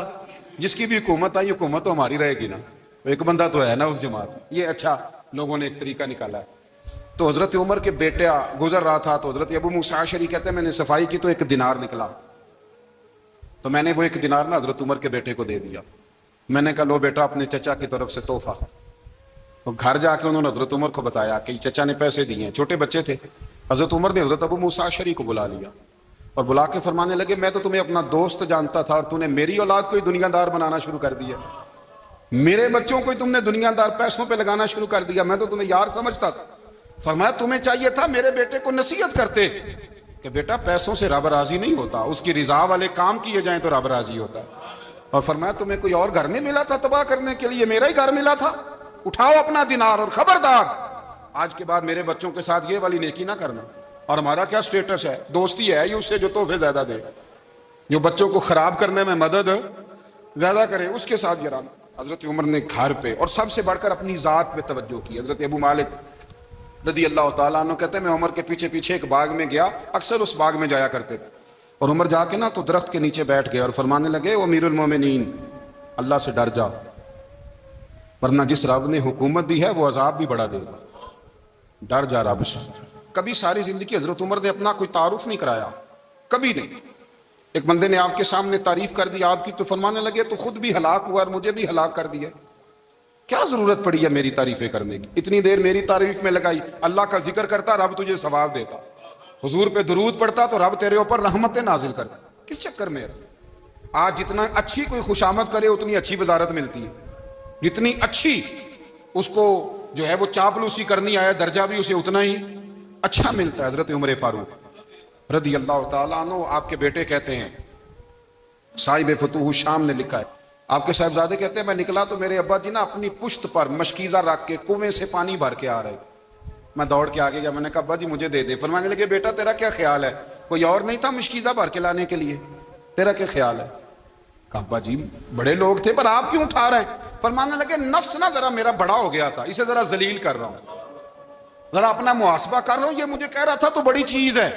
S1: جس کی بھی حکومت آئی حکومت تو ہماری رہے گی نا، ایک بندہ تو ہے نا اس جماعت۔ یہ اچھا لوگوں نے ایک طریقہ نکالا ہے۔ تو حضرت عمر کے بیٹا گزر رہا تھا تو حضرت ابو موسیٰ اشعری کہتے ہیں میں نے صفائی کی تو ایک دینار نکلا، تو میں نے وہ ایک دینار نا حضرت عمر کے بیٹے کو دے دیا۔ میں نے کہا لو بیٹا اپنے چچا کی طرف سے تحفہ۔ تو گھر جا کے انہوں نے حضرت عمر کو بتایا کہ چچا نے پیسے دیے ہیں، چھوٹے بچے تھے۔ حضرت عمر نے حضرت ابو موسیٰ اشعری کو بلا لیا اور بلا کے فرمانے لگے میں تو تمہیں اپنا دوست جانتا تھا اور تم نے میری اولاد کو ہی دنیا دار بنانا شروع کر دیا، میرے بچوں کو ہی تم نے دنیا دار پیسوں پہ لگانا شروع کر دیا، میں تو تمہیں یار سمجھتا تھا۔ فرمایا تمہیں چاہیے تھا میرے بیٹے کو نصیحت کرتے کہ بیٹا پیسوں سے رب راضی نہیں ہوتا، اس کی رضا والے کام کیے جائیں تو رب راضی ہوتا ہے۔ اور فرمایا تمہیں کوئی اور گھر نہیں ملا تھا تباہ کرنے کے لیے، میرا ہی گھر ملا تھا، اٹھاؤ اپنا دینار اور خبردار آج کے بعد میرے بچوں کے ساتھ یہ والی نیکی نہ کرنا۔ اور ہمارا کیا سٹیٹس ہے، دوستی ہے ہی اس سے جو تحفے زیادہ دے، جو بچوں کو خراب کرنے میں مدد زیادہ کرے اس کے ساتھ گرا۔ حضرت عمر نے گھر پہ اور سب سے بڑھ کر اپنی ذات پہ توجہ کی۔ حضرت ابو مالک رضی اللہ تعالیٰ عنہ کہتے ہیں میں عمر کے پیچھے پیچھے ایک باغ میں گیا، اکثر اس باغ میں جایا کرتے تھے، اور عمر جا کے نا تو درخت کے نیچے بیٹھ گئے اور فرمانے لگے او امیر المومنین اللہ سے ڈر جا، ورنہ جس رب نے حکومت دی ہے وہ عذاب بھی بڑا دے گا، ڈر جا رب سے۔ کبھی ساری زندگی حضرت عمر نے اپنا کوئی تعارف نہیں کرایا، کبھی نہیں۔ ایک بندے نے آپ کے سامنے تعریف کر دی آپ کی تو فرمانے لگے تو خود بھی ہلاک ہوا اور مجھے بھی ہلاک کر دیا، کیا ضرورت پڑی ہے میری تعریفیں کرنے کی، اتنی دیر میری تعریف میں لگائی، اللہ کا ذکر کرتا رب تجھے ثواب دیتا، حضور پہ درود پڑھتا تو رب تیرے اوپر رحمتیں نازل کرتا، کس چکر میں؟ آج جتنا اچھی کوئی خوشامد کرے اتنی اچھی وزارت ملتی ہے، جتنی اچھی اس کو جو ہے وہ چاپلوسی کرنی آیا درجہ بھی اسے اتنا ہی اچھا ملتا ہے۔ حضرت عمر فاروق رضی اللہ تعالیٰ عنہ آپ کے بیٹے کہتے ہیں، صاحب فتوح الشام نے لکھا ہے، آپ کے صاحبزادے کہتے ہیں میں نکلا تو میرے ابا جی نا اپنی پشت پر مشکیزہ رکھ کے کنویں سے پانی بھر کے آ رہے تھے، میں دوڑ کے آگے گیا، میں نے کہا ابا جی مجھے دے دے۔ فرمانے لگے بیٹا تیرا کیا خیال ہے، کوئی اور نہیں تھا مشکیزہ بھر کے لانے کے لیے، تیرا کیا خیال ہے؟ کہا ابا جی بڑے لوگ تھے پر آپ کیوں اٹھا رہے ہیں؟ فرمانے لگے نفس نا ذرا میرا بڑا ہو گیا تھا، اسے ذرا ذلیل کر رہا ہوں، ذرا اپنا محاسبہ کر رہا ہوں، یہ مجھے کہہ رہا تھا تو بڑی چیز ہے،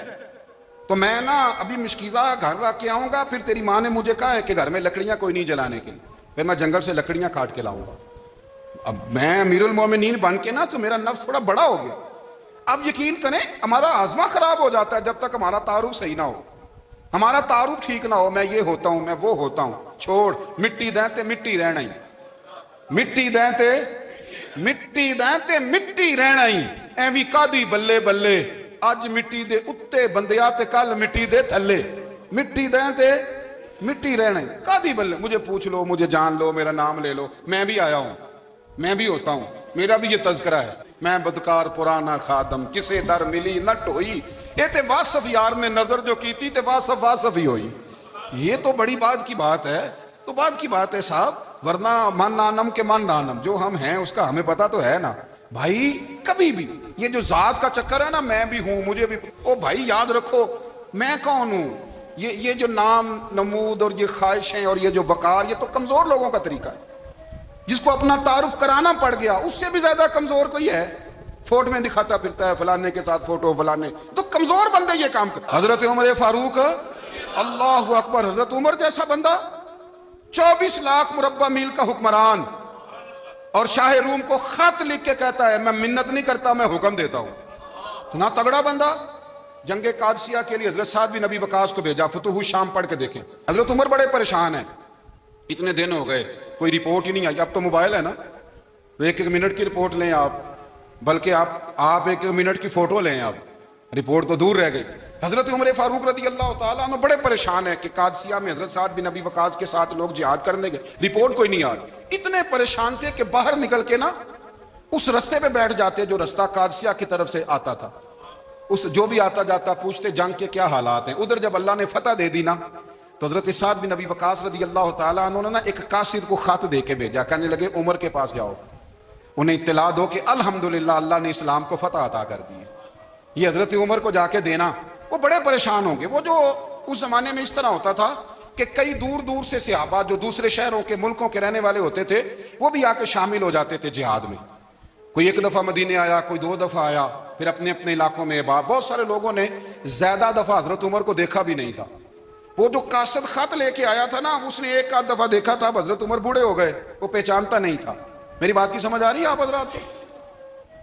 S1: تو میں نا ابھی مشکیزہ گھر رکھ کے آؤں گا، پھر تیری ماں نے مجھے کہا ہے کہ گھر میں لکڑیاں کوئی نہیں جلانے کے لیے، پھر میں جنگل سے لکڑیاں کاٹ کے لاؤں گا۔ اب میں امیر المومنین بن کے نا تو میرا نفس تھوڑا بڑا ہو گیا۔ اب یقین کریں ہمارا آزما خراب ہو جاتا ہے جب تک ہمارا تعارف صحیح نہ ہو، ہمارا تعارف ٹھیک نہ ہو، میں یہ ہوتا ہوں میں وہ ہوتا ہوں، چھوڑ مٹی دیں تے مٹی رہنا ہی، مٹی دیں تے مٹی دیں تے مٹی رہنا ہی، ایویں کادی بلے بلے اج مٹی دے اتے بندیا تے کل مٹی دے تھلے، مٹی دیں تے مٹی رہنا ہی، کادی بلے، مجھے پوچھ لو مجھے جان لو میرا نام لے لو، میں بھی آیا ہوں، میں بھی ہوتا ہوں، میرا بھی یہ تذکرہ ہے، میں بدکار پرانا خادم کسے در ملی نہ ٹوئی، یہ تے واصف یار نے نظر جو کی تھی تے واصف واصف ہی ہوئی۔ یہ تو بڑی بات کی بات ہے، تو بات کی بات ہے صاحب، ورنہ من نانم کے من نانم، جو ہم ہیں اس کا ہمیں پتا تو ہے نا بھائی۔ کبھی بھی یہ جو ذات کا چکر ہے نا میں بھی ہوں مجھے بھی، او بھائی یاد رکھو میں کون ہوں، یہ جو نام نمود اور یہ خواہشیں اور یہ جو وقار، یہ تو کمزور لوگوں کا طریقہ ہے، جس کو اپنا تعارف کرانا پڑ گیا اس سے بھی زیادہ کمزور کوئی ہے، فوٹو میں دکھاتا پھرتا ہے فلانے کے ساتھ فوٹو فلانے، تو کمزور بندے یہ کام کرتے۔ حضرت عمر فاروق اللہ اکبر، حضرت عمر جیسا بندہ 24 لاکھ مربع میل کا حکمران، اور شاہ روم کو خط لکھ کے کہتا ہے میں منت نہیں کرتا میں حکم دیتا ہوں، اتنا تگڑا بندہ۔ جنگ قادسیہ کے لیے حضرت سعد بن ابی وقاص کو بھیجا، فتوح الشام پڑھ کے دیکھیں۔ حضرت عمر بڑے پریشان ہیں، اتنے دن ہو گئے کوئی رپورٹ ہی نہیں آئی. اب تو موبائل ہے نا, تو ایک منٹ کی رپورٹ لیں آپ, بلکہ آپ ایک منٹ کی فوٹو لیں, آپ رپورٹ تو دور رہ گئی. حضرت عمر فاروق رضی اللہ تعالیٰ عنہ بڑے پریشان ہیں کہ قادسیہ میں حضرت سعد بن ابی وقاص کے ساتھ لوگ جہاد کرنے گئے, رپورٹ کوئی نہیں آ رہی. اتنے پریشان تھے کہ باہر نکل کے نا اس رستے پہ بیٹھ جاتے جو رستہ قادسیہ کی طرف سے آتا تھا. اس جو بھی آتا جاتا پوچھتے جنگ کے کیا حالات ہیں. ادھر جب اللہ نے فتح دے دی نا, تو حضرت سعد بن ابی وقاص رضی اللہ تعالیٰ عنہ نے ایک قاصد کو خط دے کے بھیجا, کہنے لگے عمر کے پاس جاؤ, انہیں اطلاع دو کہ الحمدللہ اللہ نے اسلام کو فتح عطا کر دی. یہ حضرت عمر کو جا کے دینا. وہ بڑے پریشان ہوں گے. وہ جو اس زمانے میں اس طرح ہوتا تھا کہ کئی دور دور سے صحابہ جو دوسرے شہروں کے ملکوں کے رہنے والے ہوتے تھے وہ بھی آ کے شامل ہو جاتے تھے جہاد میں. کوئی ایک دفعہ مدینے آیا, کوئی 2 دفعہ آیا, پھر اپنے اپنے علاقوں میں. بہت سارے لوگوں نے زیادہ دفعہ حضرت عمر کو دیکھا بھی نہیں تھا. وہ جو قاصد خط لے کے آیا تھا نا, اس نے 1 دفعہ دیکھا تھا, حضرت عمر بوڑھے ہو گئے, وہ پہچانتا نہیں تھا. میری بات کی سمجھ آ رہی ہے آپ حضرات کو؟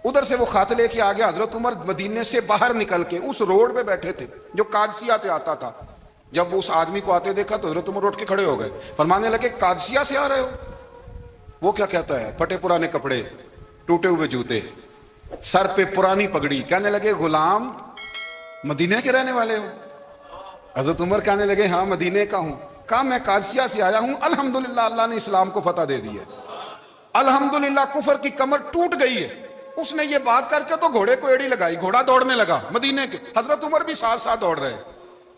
S1: ادھر سے وہ خط لے کے آ گیا. حضرت عمر مدینے سے باہر نکل کے اس روڈ پہ بیٹھے تھے جو قادسیہ سے آتا تھا. جب وہ اس آدمی کو آتے دیکھا تو حضرت عمر اٹھ کے کھڑے ہو گئے, فرمانے لگے قادسیہ سے آ رہے ہو؟ وہ کیا کہتا ہے, پھٹے پرانے کپڑے, ٹوٹے ہوئے جوتے, سر پہ پرانی پگڑی. کہنے لگے غلام مدینے کے رہنے والے ہو؟ حضرت عمر کہنے لگے ہاں مدینے کا ہوں. کہا میں قادسیہ سے آیا ہوں, الحمدللہ اللہ نے اسلام کو فتح دے دی ہے, الحمدللہ کفر کی کمر ٹوٹ گئی ہے. اس نے یہ بات کر کے تو گھوڑے کو ایڑی لگائی, گھوڑا دوڑنے لگا مدینے کے. حضرت عمر بھی ساتھ ساتھ دوڑ رہے.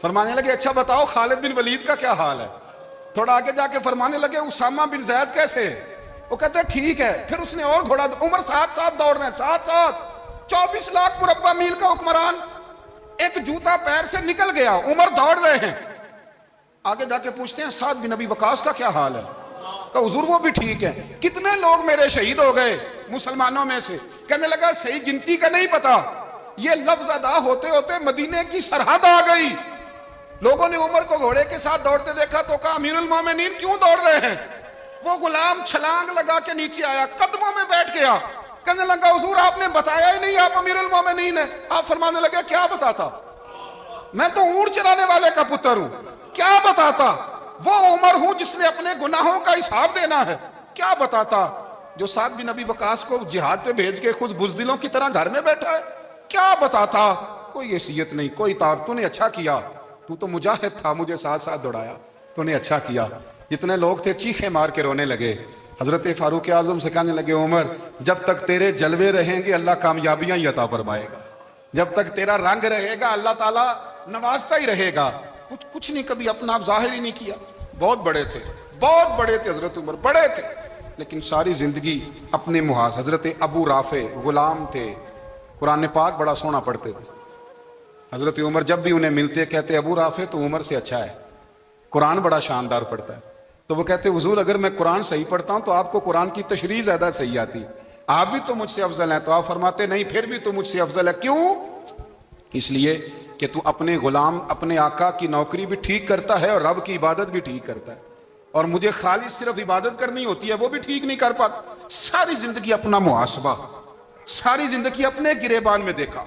S1: فرمانے لگے اچھا بتاؤ خالد بن ولید کا کیا حال ہے؟ تھوڑا آگے جا کے فرمانے لگے اسامہ بن زید کیسے ہے؟ وہ کہتے ہیں ٹھیک ہے. پھر اس نے اور گھوڑا, عمر ساتھ ساتھ دوڑ رہے ہیں, ساتھ ساتھ. 24 لاکھ مربع میل کا حکمران, ایک جوتا پیر سے نکل گیا, عمر دوڑ رہے ہیں. آگے جا کے پوچھتے ہیں سعد بن ابی وقاص کا کیا حال ہے؟ کہ حضور وہ بھی ٹھیک ہے. کتنے لوگ میرے شہید ہو گئے مسلمانوں میں سے؟ کہنے لگا صحیح گنتی کا نہیں پتا. یہ لفظ ادا ہوتے ہوتے مدینے کی سرحد آ گئی. لوگوں نے عمر کو گھوڑے کے ساتھ دوڑتے دیکھا تو کہا امیر المومنین کیوں دوڑ رہے ہیں؟ وہ غلام چھلانگ لگا کے نیچے آیا, قدموں میں بیٹھ گیا. کہنے لگا حضور آپ نے بتایا ہی نہیں آپ امیر المومنین ہیں. آپ فرمانے لگے کیا بتاتا, میں تو اونٹ چرانے والے کا پتر ہوں, کیا بتاتا. وہ عمر ہوں جس نے اپنے گناہوں کا حساب دینا ہے, کیا بتاتا. جو سعد بن ابی وقاص کو جہاد پہ بھیج کے خود بزدلوں کی طرح گھر میں بیٹھا ہے, کیا بتاتا. کوئی حیثیت نہیں, کوئی تار. تو نے اچھا کیا, تو تو مجاہد تھا, مجھے ساتھ ساتھ دوڑایا, تو نے اچھا کیا. جتنے لوگ تھے چیخے مار کے رونے لگے. حضرت فاروق اعظم سے کہنے لگے عمر جب تک تیرے جلوے رہیں گے اللہ کامیابیاں ہی عطا فرمائے گا, جب تک تیرا رنگ رہے گا اللہ تعالیٰ نوازتا ہی رہے گا. کچھ نہیں, کبھی اپنا آپ ظاہر ہی نہیں کیا. بہت بڑے تھے, بہت بڑے تھے حضرت عمر, بڑے تھے, لیکن ساری زندگی اپنے محاذ. حضرت ابو رافع غلام تھے, قرآن پاک بڑا سونا پڑھتے تھے. حضرت عمر جب بھی انہیں ملتے کہتے ابو رافع تو عمر سے اچھا ہے, قرآن بڑا شاندار پڑھتا ہے. تو وہ کہتے حضور اگر میں قرآن صحیح پڑھتا ہوں تو آپ کو قرآن کی تشریح زیادہ صحیح آتی, آپ بھی تو مجھ سے افضل ہیں. تو آپ فرماتے نہیں پھر بھی تو مجھ سے افضل ہے. کیوں؟ اس لیے کہ تو اپنے غلام اپنے آقا کی نوکری بھی ٹھیک کرتا ہے اور رب کی عبادت بھی ٹھیک کرتا ہے, اور مجھے خالص صرف عبادت کرنی ہوتی ہے وہ بھی ٹھیک نہیں کر پاتا. ساری زندگی اپنا محاسبہ, ساری زندگی اپنے گریبان میں دیکھا,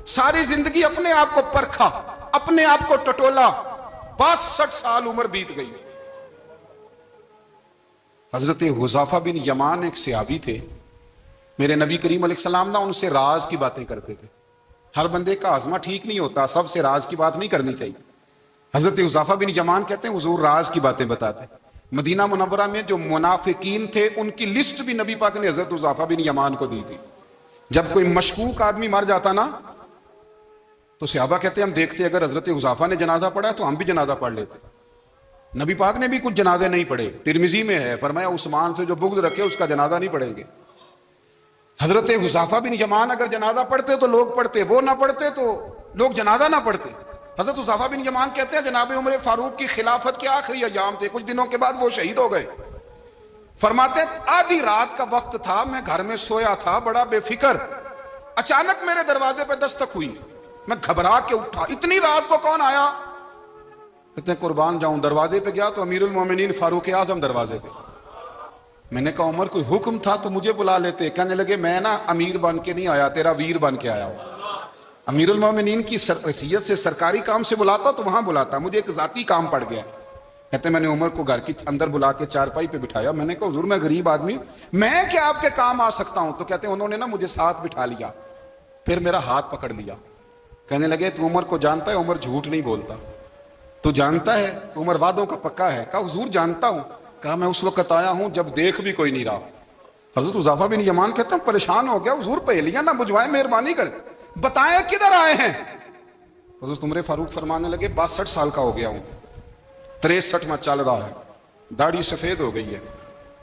S1: ساری زندگی اپنے آپ کو پرکھا, اپنے آپ کو ٹٹولا. 62 سال عمر بیت گئی. حضرت حذیفہ بن یمان ایک صحابی تھے, میرے نبی کریم علیہ السلام نا ان سے راز کی باتیں کرتے تھے. ہر بندے کا ہاضمہ ٹھیک نہیں ہوتا, سب سے راز کی بات نہیں کرنی چاہیے. حضرت حذیفہ بن یمان کہتے ہیں حضور راز کی باتیں بتاتے. مدینہ منورہ میں جو منافقین تھے ان کی لسٹ بھی نبی پاک نے حضرت حذیفہ بن یمان کو دی تھی. جب کوئی مشکوک آدمی مر جاتا نا تو صحابہ کہتے ہیں ہم دیکھتے اگر حضرت حذیفہ نے جنازہ پڑھا تو ہم بھی جنازہ پڑھ لیتے. نبی پاک نے بھی کچھ جنازے نہیں پڑھے. ترمذی میں ہے, فرمایا عثمان سے جو بغض رکھے اس کا جنازہ نہیں پڑھیں گے. حضرت حذیفہ بن یمان اگر جنازہ پڑھتے تو لوگ پڑھتے, وہ نہ پڑھتے تو لوگ جنازہ نہ پڑھتے. حضرت حذیفہ بن یمان کہتے ہیں جناب عمر فاروق کی خلافت کے آخری ایام تھے, کچھ دنوں کے بعد وہ شہید ہو گئے. فرماتے آدھی رات کا وقت تھا, میں گھر میں سویا تھا بڑا بے فکر, اچانک میرے دروازے پہ دستک ہوئی, میں گھبرا کے اٹھا. اتنی رات کو کون آیا؟ کہتے ہیں قربان جاؤں, دروازے پہ گیا تو امیر المومنین فاروق اعظم دروازے پہ. میں نے کہا عمر کوئی حکم تھا تو مجھے بلا لیتے. کہنے لگے میں نا امیر بن کے نہیں آیا, تیرا ویر بن کے آیا ہوں. امیر المومنین کی حیثیت سے سرکاری کام سے بلاتا تو وہاں بلاتا, مجھے ایک ذاتی کام پڑ گیا. کہتے میں نے عمر کو گھر کی اندر بلا کے چارپائی پہ بٹھایا. میں نے کہا حضور میں غریب آدمی ہوں, میں کیا آپ کے کام آ سکتا ہوں؟ تو کہتے ہیں انہوں نے نا مجھے ساتھ بٹھا لیا, پھر میرا ہاتھ پکڑ لیا, کہنے لگے تو عمر کو جانتا ہے؟ عمر جھوٹ نہیں بولتا. تو جانتا ہے عمر وعدوں کا پکا ہے؟ کہا حضور جانتا ہوں. کہا میں اس وقت آیا ہوں جب دیکھ بھی کوئی نہیں رہا. حضرت حذیفہ بن یمان کہتے ہیں پریشان ہو گیا, حضور پہلیاں نہ بجھوائے, مہربانی کر بتائیں کدھر آئے ہیں. حضرت عمر فاروق فرمانے لگے 62 سال کا ہو گیا ہوں, 63 میں چل رہا ہے, داڑھی سفید ہو گئی ہے,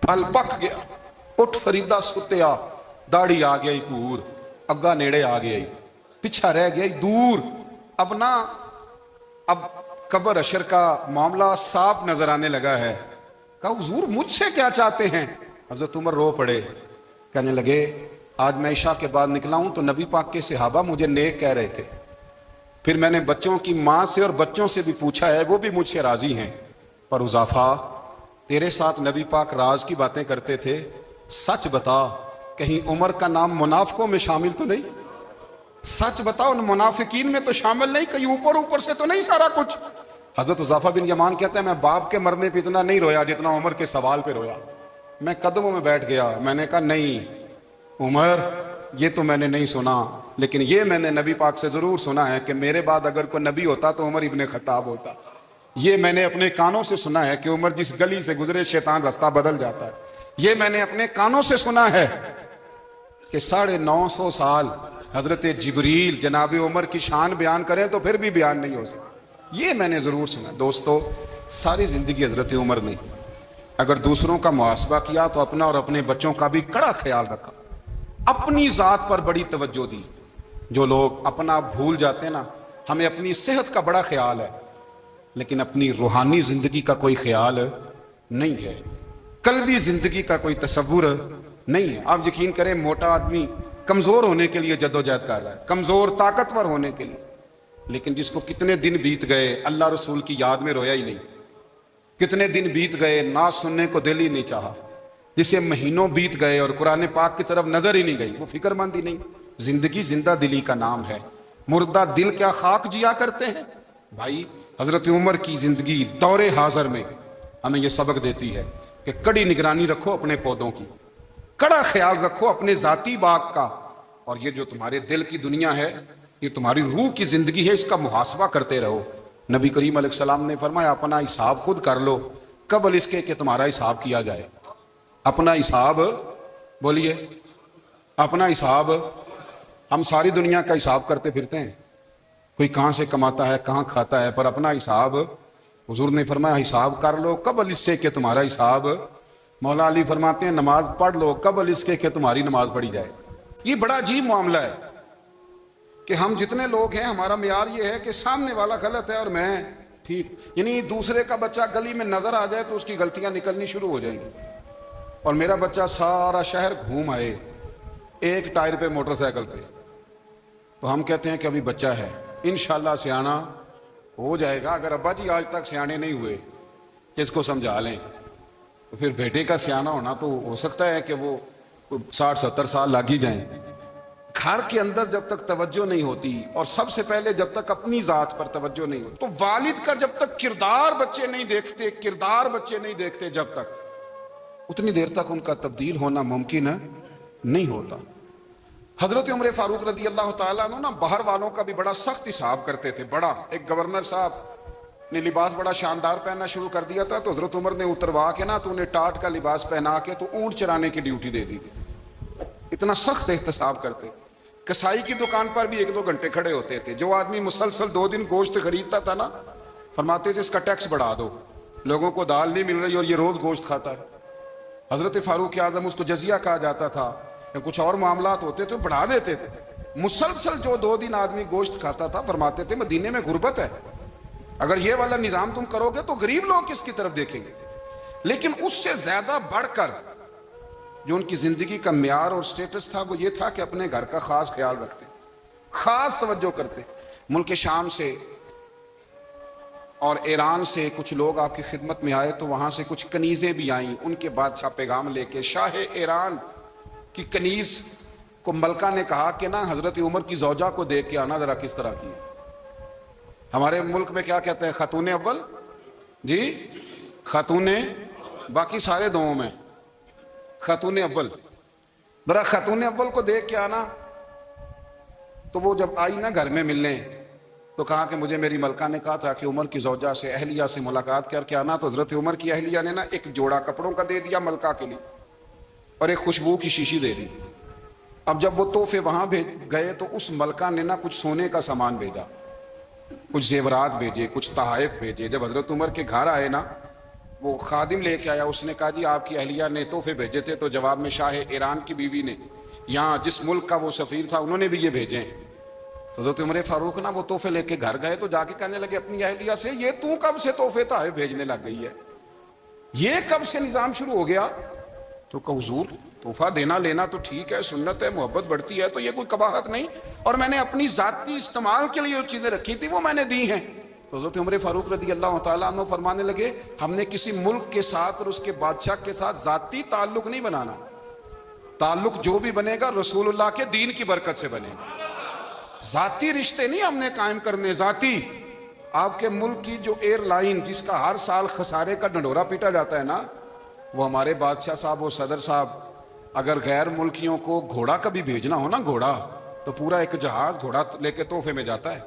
S1: پھل پک گیا, اٹھ فریدا ستیا, داڑھی آ گئی پور, اگا نیڑے آ گئی, پیچھا رہ گئی دور. اب قبر اشر کا معاملہ صاف نظر آنے لگا ہے. کہا حضور مجھ سے کیا چاہتے ہیں؟ حضرت عمر رو پڑے, کہنے لگے آج میں عشاء کے بعد نکلا ہوں تو نبی پاک کے صحابہ مجھے نیک کہہ رہے تھے, پھر میں نے بچوں کی ماں سے اور بچوں سے بھی پوچھا ہے, وہ بھی مجھ سے راضی ہیں, پر حذیفہ تیرے ساتھ نبی پاک راز کی باتیں کرتے تھے, سچ بتا کہیں عمر کا نام منافقوں میں شامل تو نہیں؟ سچ بتا ان منافقین میں تو شامل نہیں, کہیں اوپر سے تو نہیں سارا کچھ؟ حضرت حذیفہ بن یمان کہتے ہیں میں باپ کے مرنے پہ اتنا نہیں رویا جتنا عمر کے سوال پہ رویا. میں قدموں میں بیٹھ گیا, میں نے کہا نہیں عمر یہ تو میں نے نہیں سنا, لیکن یہ میں نے نبی پاک سے ضرور سنا ہے کہ میرے بعد اگر کوئی نبی ہوتا تو عمر ابن خطاب ہوتا. یہ میں نے اپنے کانوں سے سنا ہے کہ عمر جس گلی سے گزرے شیطان رستہ بدل جاتا ہے. یہ میں نے اپنے کانوں سے سنا ہے کہ 950 سال حضرت جبریل جناب عمر کی شان بیان کریں تو پھر بھی بیان نہیں ہو سکتا. یہ میں نے ضرور سنا. دوستو ساری زندگی حضرت عمر نے اگر دوسروں کا محاسبہ کیا تو اپنا اور اپنے بچوں کا بھی کڑا خیال رکھا, اپنی ذات پر بڑی توجہ دی. جو لوگ اپنا بھول جاتے ہیں نا, ہمیں اپنی صحت کا بڑا خیال ہے لیکن اپنی روحانی زندگی کا کوئی خیال نہیں ہے, قلبی زندگی کا کوئی تصور نہیں ہے. آپ یقین کریں موٹا آدمی کمزور ہونے کے لیے جدوجہد کر رہا ہے, کمزور طاقتور ہونے کے لیے, لیکن جس کو کتنے دن بیت گئے اللہ رسول کی یاد میں رویا ہی نہیں, کتنے دن بیت گئے نہ سننے کو دل ہی نہیں چاہا, جسے مہینوں بیت گئے اور قرآن پاک کی طرف نظر ہی نہیں گئی, وہ فکر مند ہی نہیں. زندگی زندہ دلی کا نام ہے, مردہ دل کیا خاک جیا کرتے ہیں. بھائی حضرت عمر کی زندگی دور حاضر میں ہمیں یہ سبق دیتی ہے کہ کڑی نگرانی رکھو اپنے پودوں کی, کڑا خیال رکھو اپنے ذاتی باغ کا, اور یہ جو تمہارے دل کی دنیا ہے یہ تمہاری روح کی زندگی ہے, اس کا محاسبہ کرتے رہو. نبی کریم علیہ السلام نے فرمایا اپنا حساب خود کر لو قبل اس کے کہ تمہارا حساب کیا جائے. اپنا حساب, بولیے اپنا حساب. ہم ساری دنیا کا حساب کرتے پھرتے ہیں, کوئی کہاں سے کماتا ہے کہاں کھاتا ہے, پر اپنا حساب حضور نے فرمایا حساب کر لو قبل اس سے کہ تمہارا حساب. مولا علی فرماتے ہیں نماز پڑھ لو قبل اس کے کہ تمہاری نماز پڑھی جائے. یہ بڑا عجیب معاملہ ہے کہ ہم جتنے لوگ ہیں ہمارا معیار یہ ہے کہ سامنے والا غلط ہے اور میں ٹھیک, یعنی دوسرے کا بچہ گلی میں نظر آ جائے تو اس کی غلطیاں نکلنی شروع ہو جائیں گی, اور میرا بچہ سارا شہر گھوم آئے ایک ٹائر پہ موٹر سائیکل پہ, تو ہم کہتے ہیں کہ ابھی بچہ ہے انشاءاللہ سیانا ہو جائے گا. اگر ابا جی آج تک سیانے نہیں ہوئے کہ اس کو سمجھا لیں, تو پھر بیٹے کا سیانا ہونا تو ہو سکتا ہے کہ وہ 60-70 سال لگ ہی جائیں. گھر کے اندر جب تک توجہ نہیں ہوتی, اور سب سے پہلے جب تک اپنی ذات پر توجہ نہیں ہوتی, تو والد کا جب تک کردار بچے نہیں دیکھتے جب تک, اتنی دیر تک ان کا تبدیل ہونا ممکن نہیں ہوتا. حضرت عمر فاروق رضی اللہ تعالیٰ عنہ نا باہر والوں کا بھی بڑا سخت حساب کرتے تھے. بڑا ایک گورنر صاحب نے لباس بڑا شاندار پہننا شروع کر دیا تھا, تو حضرت عمر نے اتروا کے نا تو انہیں ٹاٹ کا لباس پہنا کے تو اونٹ چرانے کی ڈیوٹی دے دی تھی. اتنا سخت احتساب کرتے. کسائی کی دکان پر بھی 1-2 گھنٹے کھڑے ہوتے تھے. جو آدمی مسلسل 2 دن گوشت خریدتا تھا نا, فرماتے تھے اس کا ٹیکس بڑھا دو, لوگوں کو دال نہیں مل رہی اور یہ روز گوشت کھاتا ہے. حضرت فاروق اعظم, اس کو جزیہ کہا جاتا تھا, یا کچھ اور معاملات ہوتے تھے بڑھا دیتے تھے. مسلسل جو 2 دن آدمی گوشت کھاتا تھا, فرماتے تھے مدینے میں غربت ہے, اگر یہ والا نظام تم کرو گے تو غریب لوگ کس کی طرف دیکھیں گے. لیکن اس سے زیادہ بڑھ کر جو ان کی زندگی کا معیار اور سٹیٹس تھا وہ یہ تھا کہ اپنے گھر کا خاص خیال رکھتے, خاص توجہ کرتے. ملک شام سے اور ایران سے کچھ لوگ آپ کی خدمت میں آئے, تو وہاں سے کچھ کنیزیں بھی آئیں, ان کے بادشاہ پیغام لے کے. شاہ ایران کی کنیز کو ملکہ نے کہا کہ نا حضرت عمر کی زوجہ کو دیکھ کے آنا ذرا کس طرح کی ہے. ہمارے ملک میں کیا کہتے ہیں, خاتون اول جی خاتون باقی سارے دو میں خاتون اول، ذرا خاتون اول کو دیکھ کے آنا. تو وہ جب آئی نا گھر میں ملنے تو کہا کہ مجھے میری ملکہ نے کہا تھا کہ عمر کی زوجہ سے اہلیہ سے ملاقات کر کے آنا. تو حضرت عمر کی اہلیہ نے نا ایک جوڑا کپڑوں کا دے دیا ملکہ کے لیے اور ایک خوشبو کی شیشی دے دی. اب جب وہ تحفے وہاں بھیج گئے تو اس ملکہ نے نا کچھ سونے کا سامان بھیجا، کچھ زیورات بھیجے، کچھ تحائف بھیجے. جب حضرت عمر کے گھر آئے نا وہ خادم لے کے آیا، اس نے کہا جی آپ کی اہلیہ نے تحفے بھیجے تھے. تو جواب میں شاہ ایران کی بیوی نے، یہاں جس ملک کا وہ سفیر تھا، انہوں نے بھی یہ بھیجے. تو حضرت عمر فاروق نا وہ تحفے لے کے گھر گئے تو جا کے کہنے لگے اپنی اہلیہ سے، یہ تو کب سے تحفے تحائف بھیجنے لگ گئی ہے، یہ کب سے نظام شروع ہو گیا؟ تو کہ حضور تحفہ دینا لینا تو ٹھیک ہے، سنت ہے، محبت بڑھتی ہے، تو یہ کوئی قباحت نہیں، اور میں نے اپنی ذاتی استعمال کے لیے جو چیزیں رکھی تھی وہ میں نے دی ہیں. تو حضرت عمر فاروق رضی اللہ تعالیٰ عنہ فرمانے لگے ہم نے کسی ملک کے ساتھ اور اس کے بادشاہ کے ساتھ ذاتی تعلق نہیں بنانا، تعلق جو بھی بنے گا رسول اللہ کے دین کی برکت سے بنے گا. ذاتی رشتے نہیں ہم نے قائم کرنے، ذاتی. آپ کے ملک کی جو ایئر لائن جس کا ہر سال خسارے کا ڈنڈورا پیٹا جاتا ہے نا، وہ ہمارے بادشاہ صاحب و صدر صاحب اگر غیر ملکیوں کو گھوڑا کبھی بھیجنا ہو نا، گھوڑا، تو پورا ایک جہاز گھوڑا لے کے تحفے میں جاتا ہے،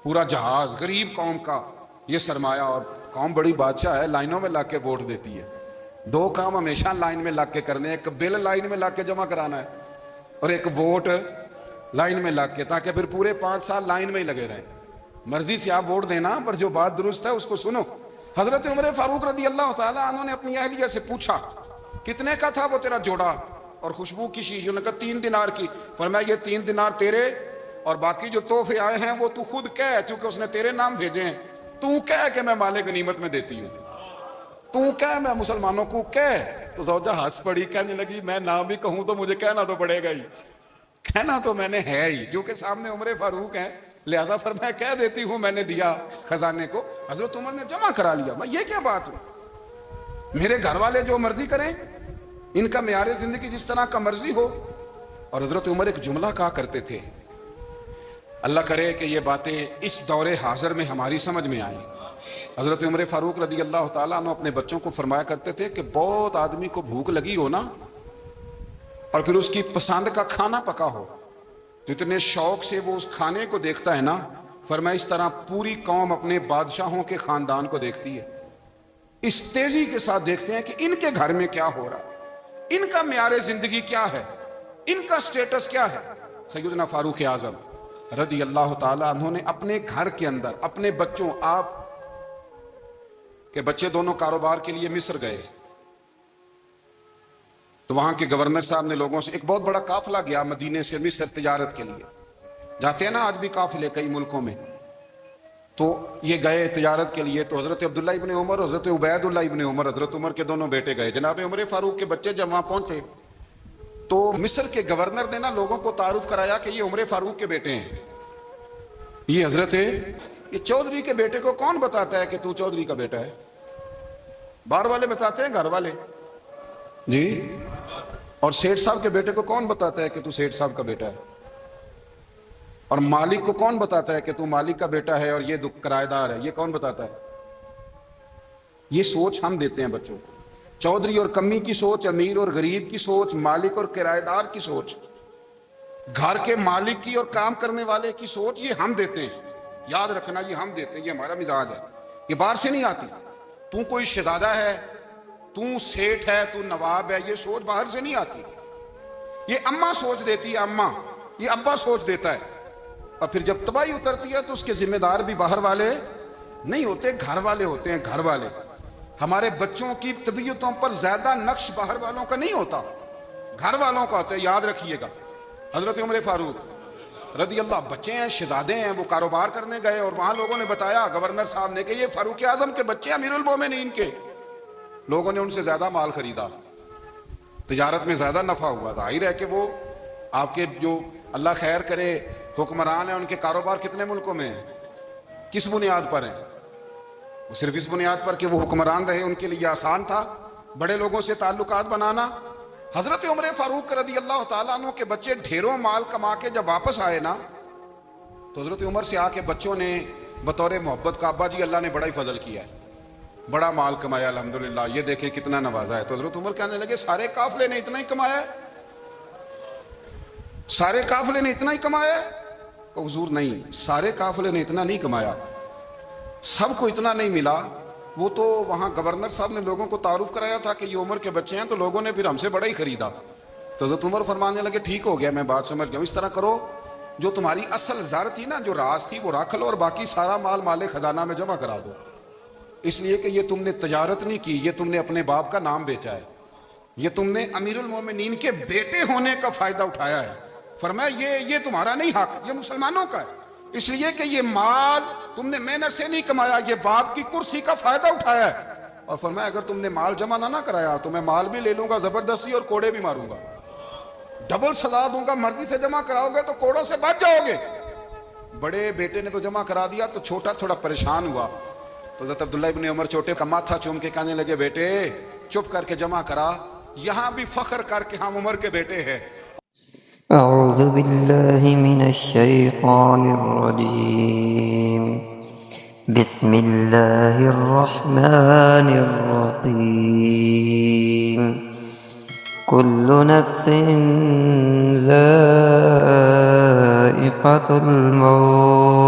S1: پورا جہاز. غریب قوم کا یہ سرمایہ، اور قوم بڑی بادشاہ ہے، لائنوں میں لگ کے ووٹ دیتی ہے. دو کام ہمیشہ لائن میں لگ کے کرنے، ایک بل لائن میں لگ کے جمع کرانا ہے اور ایک ووٹ لائن میں لگ کے، تاکہ پھر پورے 5 سال لائن میں ہی لگے رہیں. مرضی سے آپ ووٹ دینا، پر جو بات درست ہے اس کو سنو. حضرت عمر فاروق رضی اللہ تعالیٰ عنہ نے اپنی اہلیہ سے پوچھا کتنے کا تھا وہ تیرا جوڑا اور خوشبو کی شیشی؟ انہوں نے کہا 3 دینار کی. فرمایا یہ 3 دینار تیرے، اور باقی جو تحفے آئے ہیں وہ تو خود کہہ، چونکہ اس نے تیرے نام بھیجے ہیں، تو کہہ کہ میں مال غنیمت میں دیتی ہوں، تو کہہ میں مسلمانوں کو کہہ. تو زوجہ ہنس پڑی، کہنے لگی میں نہ بھی کہوں تو مجھے کہنا تو پڑے گا ہی، کہنا تو میں نے ہے ہی، کیونکہ سامنے عمر فاروق ہیں، لہذا فرمایا کہہ دیتی ہوں میں نے دیا خزانے کو. حضرت عمر نے جمع کرا لیا. میں یہ کیا بات ہوں، میرے گھر والے جو مرضی کریں، ان کا معیار زندگی جس طرح کا مرضی ہو. اور حضرت عمر ایک جملہ کہا کرتے تھے، اللہ کرے کہ یہ باتیں اس دور حاضر میں ہماری سمجھ میں آئیں. حضرت عمر فاروق رضی اللہ تعالیٰ عنہ اپنے بچوں کو فرمایا کرتے تھے کہ بہت آدمی کو بھوک لگی ہو نا، اور پھر اس کی پسند کا کھانا پکا ہو تو اتنے شوق سے وہ اس کھانے کو دیکھتا ہے نا، فرمایا اس طرح پوری قوم اپنے بادشاہوں کے خاندان کو دیکھتی ہے، اس تیزی کے ساتھ دیکھتے ہیں کہ ان کے گھر میں کیا ہو رہا ہے، ان کا معیار زندگی کیا ہے، ان کا سٹیٹس کیا ہے. سیدنا فاروق اعظم رضی اللہ تعالیٰ عنہ نے اپنے گھر کے اندر اپنے بچوں، آپ کے بچے دونوں کاروبار کے لیے مصر گئے تو وہاں کے گورنر صاحب نے لوگوں سے، ایک بہت بڑا قافلہ گیا مدینے سے مصر تجارت کے لیے، جاتے ہیں نا آج بھی قافلے کئی ملکوں میں، تو یہ گئے تجارت کے لیے. تو حضرت عبداللہ ابن عمر اور حضرت عبید اللہ ابن عمر، حضرت عمر کے دونوں بیٹے گئے. جناب عمر فاروق کے بچے جب وہاں پہنچے تو مصر کے گورنر نے نا لوگوں کو تعارف کرایا کہ یہ عمر فاروق کے بیٹے ہیں. یہ حضرت یہ چودھری کے بیٹے کو کون بتاتا ہے کہ تو چودھری کا بیٹا ہے؟ باہر والے بتاتے ہیں، گھر والے جی. اور سیٹھ صاحب کے بیٹے کو کون بتاتا ہے کہ تو سیٹھ صاحب کا بیٹا ہے؟ اور مالک کو کون بتاتا ہے کہ تو مالک کا بیٹا ہے اور یہ کرایہ دار ہے؟ یہ کون بتاتا ہے؟ یہ سوچ ہم دیتے ہیں بچوں کو. چودھری اور کمی کی سوچ، امیر اور غریب کی سوچ، مالک اور کرایہ دار کی سوچ، گھر کے مالک کی اور کام کرنے والے کی سوچ، یہ ہم دیتے ہیں. یاد رکھنا یہ ہم دیتے ہیں، یہ ہمارا مزاج ہے، یہ باہر سے نہیں آتی. تو کوئی شہزادہ ہے، تو سیٹھ ہے، تو نواب ہے، یہ سوچ باہر سے نہیں آتی. یہ اماں سوچ دیتی ہے، اماں، یہ ابا سوچ دیتا ہے. اور پھر جب تباہی اترتی ہے تو اس کے ذمہ دار بھی باہر والے نہیں ہوتے، گھر والے ہوتے ہیں، گھر والے. ہمارے بچوں کی طبیعتوں پر زیادہ نقش باہر والوں کا نہیں ہوتا، گھر والوں کا ہوتا ہے، یاد رکھیے گا. حضرت عمر فاروق رضی اللہ، بچے ہیں، شہزادے ہیں، وہ کاروبار کرنے گئے اور وہاں لوگوں نے بتایا گورنر صاحب نے کہ یہ فاروق اعظم کے بچے امیر المومنین کے. لوگوں نے ان سے زیادہ مال خریدا، تجارت میں زیادہ نفع ہوا. ظاہر ہے کہ وہ آپ کے جو اللہ خیر کرے حکمران ہیں، ان کے کاروبار کتنے ملکوں میں ہیں، کس بنیاد پر ہیں؟ وہ صرف اس بنیاد پر کہ وہ حکمران رہے، ان کے لیے آسان تھا بڑے لوگوں سے تعلقات بنانا. حضرت عمر فاروق رضی اللہ تعالیٰ عنہ کے بچے ڈھیروں مال کما کے جب واپس آئے نا، تو حضرت عمر سے آ کے بچوں نے بطور محبت کا، ابا جی اللہ نے بڑا ہی فضل کیا ہے، بڑا مال کمایا الحمدللہ، یہ دیکھیں کتنا نوازا ہے۔ تو حضرت عمر کہنے لگے سارے قافلے نے اتنا ہی کمایا ہے؟ سارے قافلے نے اتنا ہی کمایا ہے؟ تو حضور نہیں، سارے قافلے نے اتنا نہیں کمایا، سب کو اتنا نہیں ملا۔ وہ تو وہاں گورنر صاحب نے لوگوں کو تعارف کرایا تھا کہ یہ عمر کے بچے ہیں، تو لوگوں نے پھر ہم سے بڑا ہی خریدا۔ تو حضرت عمر فرمانے لگے ٹھیک ہو گیا، میں بات سمجھ گیا ہوں، اس طرح کرو جو تمہاری اصل زر تھی نا، جو راز تھی، وہ رکھ لو اور باقی سارا مال خزانہ میں جمع کرا دو، اس لیے کہ یہ تم نے تجارت نہیں کی، یہ تم نے اپنے باپ کا نام بیچا ہے، یہ تم نے امیر المومنین کے بیٹے ہونے کا فائدہ اٹھایا ہے۔ فرمایا یہ تمہارا نہیں حق، یہ مسلمانوں کا ہے، اس لیے کہ یہ مال تم نے محنت سے نہیں کمایا، یہ باپ کی کرسی کا فائدہ اٹھایا ہے۔ اور فرمایا اگر تم نے مال جمع نہ کرایا تو میں مال بھی لے لوں گا زبردستی اور کوڑے بھی ماروں گا، ڈبل سزا دوں گا، مرضی سے جمع کراؤ گے تو کوڑوں سے بچ جاؤ گے۔ بڑے بیٹے نے تو جمع کرا دیا، تو چھوٹا تھوڑا پریشان ہوا، تو حضرت عبداللہ ابن عمر چھوٹے کا ماتھا چوم کے کہنے لگے بیٹے چپ کر کے جمع کرا، یہاں بھی فخر کر کے ہم عمر کے بیٹے ہیں۔
S3: اعوذ باللہ من الشیطان الرجیم، بسم اللہ الرحمن الرحیم، کل نفس ذائقۃ الموت